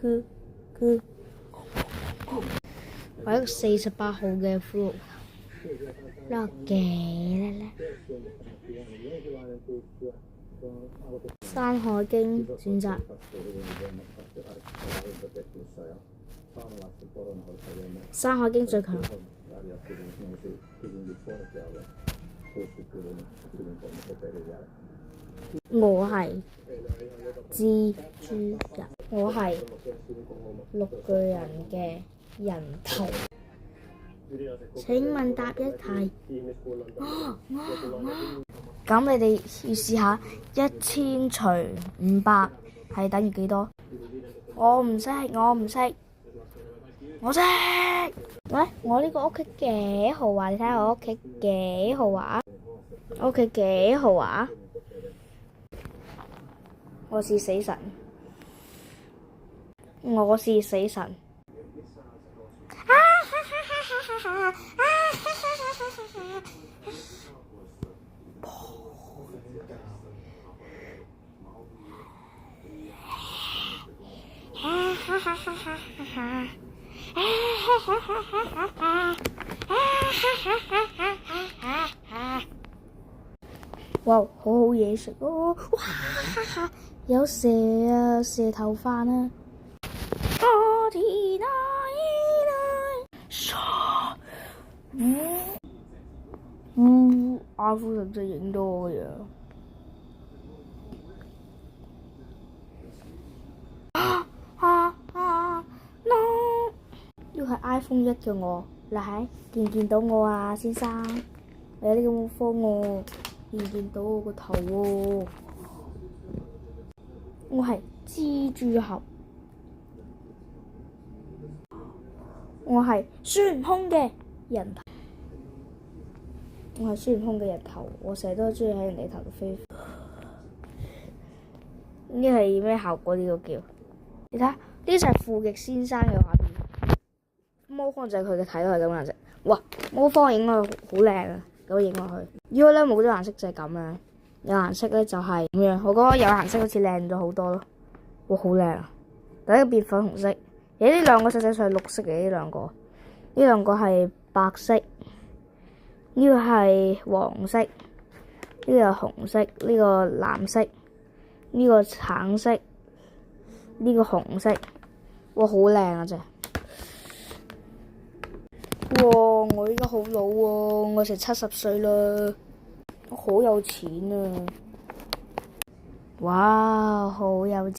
我一個48號嘅骷髏頭，呢個幾叻。山海經選擇。山海經最強。我係蜘蛛人，我係綠巨人嘅人頭。請問答一題。咁你哋要試下1000除500係等於幾多？我唔識。我識。喂，我呢個屋企幾豪華？你睇下我屋企幾豪華？屋企幾豪華？我是死神。哇，好好嘢食哦！哇，有蛇啊，蛇頭飯啊！阿夫實際影到我嘅樣。no！ 呢個係 iPhone 1嘅我，嗱，見唔見到我啊，先生？你呢個科我見唔見到我個頭喎？我係蜘蛛俠，我係孫悟空嘅人頭。我係孫悟空嘅人頭，我成日都中意喺人哋頭度飛。呢係咩效果？呢個叫你睇下，呢就係負極先生嘅畫面。魔方就係佢嘅體都係咁顏色。哇！魔方影落去好靚啊，咁影落去。如果咧冇咗顏色就係咁啦，有顏色咧就係咁樣。我覺得有顏色好似靚咗好多咯。哇，好靚啊！第一個變粉紅色，而呢兩個實際上係綠色嘅。呢兩個係白色，呢個係黃色，呢個係紅色，呢個藍色，呢個橙色，呢個紅色。哇，好靚啊！真係。哇！我依家好老喎，我成70歲啦，我好有錢啊！哇，好有錢。